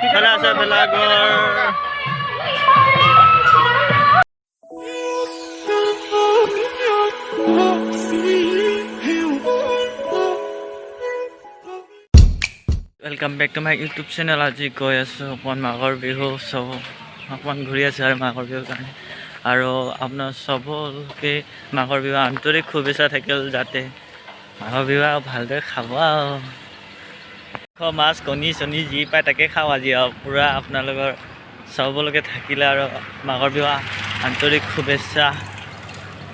ইফালে আছে ভেলাঘৰ। Welcome back to my YouTube channel. আজি গৈ আছোঁ অকণমান মাঘৰ বিহু চব অকণমান ঘূৰি আছোঁ আৰু মাঘৰ বিহুৰ কাৰণে। আৰু আপোনাৰ চবকে মাঘৰ বিহু আন্তৰিক শুভেচ্ছা থাকিল, যাতে মাঘৰ বিহু আৰু ভালদৰে খাব আৰু মাছ কণী চণী যি পায় তাকে খাওঁ আজি আৰু পূৰা আপোনালোকৰ চবলৈকে থাকিলে আৰু মাঘৰ বিহু আন্তৰিক শুভেচ্ছা।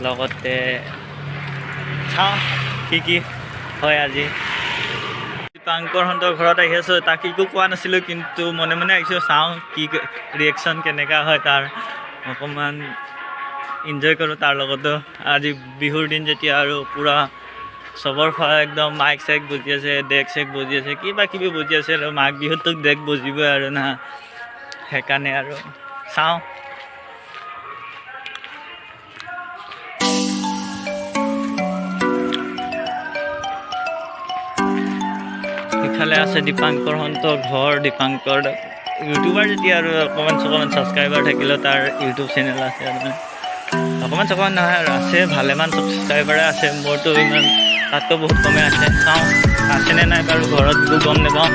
লগতে চাওঁ কি হয় আজি। দীপাংকৰহঁতৰ ঘৰত আহি আছোঁ, তাক একো কোৱা নাছিলোঁ, কিন্তু মনে মনে আহিছোঁ, চাওঁ কি ৰিয়েকশ্যন কেনেকুৱা হয় তাৰ, অকণমান এনজয় কৰোঁ তাৰ লগতো। আজি বিহুৰ দিন যেতিয়া আৰু পূৰা চবৰ ঘৰত একদম মাইক চাইক বজি আছে, ডেক চেক বজি আছে, কিবা কিবি বজি আছে আৰু মাঘ বিহুততো ডেক বজিবই আৰু না, সেইকাৰণে আৰু চাওঁ। ইফালে আছে দীপাংকৰহঁতৰ ঘৰ। দীপাংকৰ ইউটিউবাৰ যেতিয়া আৰু অকণমান ছাবস্ক্ৰাইবাৰ থাকিলেও তাৰ ইউটিউব চেনেল আছে আৰু অকণমান নহয় আৰু আছে, ভালেমান ছাবস্ক্ৰাইবাৰে আছে। মোৰতো ইমান তাতকৈ বহুত কমে আছে। চাওঁ আছেনে নাই বাৰু, ঘৰত একো গম নাপাওঁ,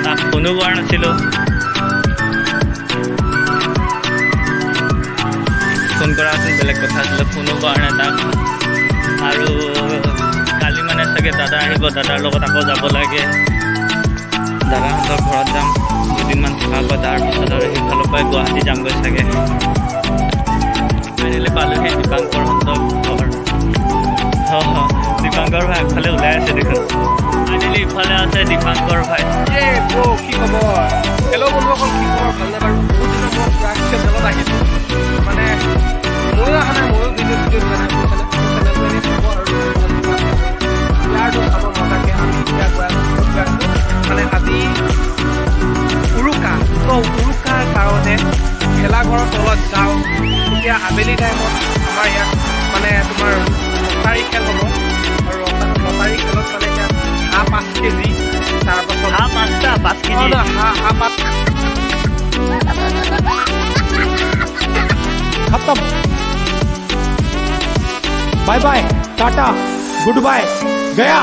তাক ফোনো কৰা নাছিলোঁ। ফোন কৰা আছিল বেলেগ কথা আছিলে, ফোনো কৰা নাই তাক। আৰু কালি মানে চাগে দাদা আহিব, দাদাৰ লগত আকৌ যাব লাগে। দাদাহঁতৰ ঘৰত যাম, দুদিনমান থকাকৈ, তাৰপিছত আৰু সেইফালৰ পৰাই গুৱাহাটী যামগৈ চাগে। ফাইনেলি পালোহি দীপাংকৰহঁতৰ ঘৰ। দীপাংকৰ ভাই আগফালে ওলাই আছে দেখোন। ফাইনেলি ইফালে আছে দীপাংকৰ ভাই। কি খবৰ? হেল্ল' বন্ধুসকল, কি খবৰ? ভালনে বাৰু? বহুত দিনৰ মূৰত চেনেলত আহিছোঁ। মানে ময়ো অহা নাই, ময়ো ভিডিঅ' দিয়া নাই। চেনেলটো এনেই চাব আৰু ইয়াৰটো চাব মজাকৈ। আমি এতিয়া গৈ আছোঁ মানে আজি উৰুকাৰ কাৰণে ভেলাঘৰৰ তলত যাওঁ। এতিয়া আবেলি টাইমত আমাৰ ইয়াত মানে তোমাৰ লটাৰী খেল হ'ব, আৰু লটাৰী খেলত মানে এতিয়া হাঁহ 5 কেজি, তাৰপাছত হাঁহ 5 কেজি। खत्म, bye bye, tata, good bye, गया।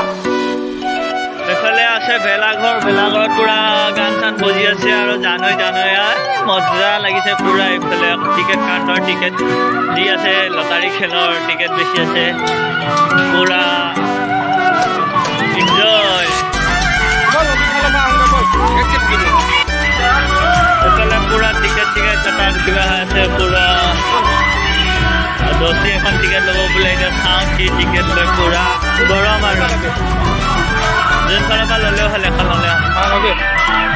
এইফালে আছে ভেলাঘৰত পূৰা গান চান বজি আছে আৰু জানৈ মজা লাগিছে পূৰা। এইফালে টিকেট কাউণ্টাৰ, টিকেট দি আছে, লটাৰী খেলৰ টিকেট বেছি আছে, পূৰা এনজয়। এইফালে পূৰা টিকেট তাত কিবা হৈ আছে, পূৰা দস্তি এখন টিকেট ল'ব বোলে। এতিয়া চাওঁ কি টিকেট লৈ, পূৰা গৰম আৰু যোনফালৰ পৰা ল'লেও হ'ল, এখন ল'লে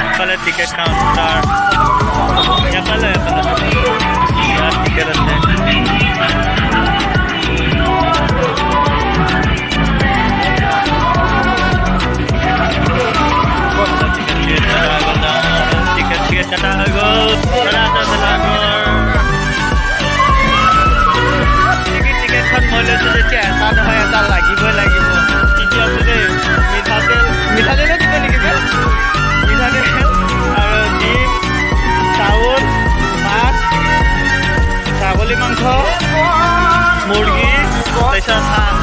এইফালে টিকেট কাউণ্টাৰ, এফালে ইয়াত টিকেট আছে। টিকেট কটা হৈ গ'ল। টিকেটখন মই লৈছোঁ যেতিয়া এটা নহয় এটা লাগিবই লাগিব। কি কি আছে দেই, মিঠাতেলো দিব নেকি? মিঠাতেল আৰু ডিম, চাউল, মাছ, ছাগলী মাংস, মুৰ্গী, তাৰপিছত হাঁহ।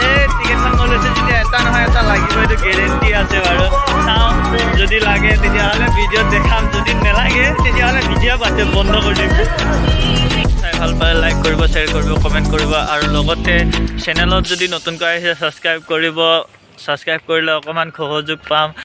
এই টিকেটখন মই লৈছোঁ যেতিয়া এটা নহয় এটা লাগিব, এইটো গেৰেণ্টি আছে বাৰু। চাওঁ, যদি লাগে তেতিয়াহ'লে ভিডিঅ'ত দেখাম, যদি নালাগে তেতিয়াহ'লে ভিডিঅ' বাদ বন্ধ কৰি দিম। চাই ভাল পালে লাইক কৰিব, শ্বেয়াৰ কৰিব, কমেণ্ট কৰিব, আৰু লগতে চেনেলত যদি নতুনকৈ আহিছে ছাবস্ক্ৰাইব কৰিব। ছাবস্ক্ৰাইব কৰিলে অকণমান সহযোগ পাম।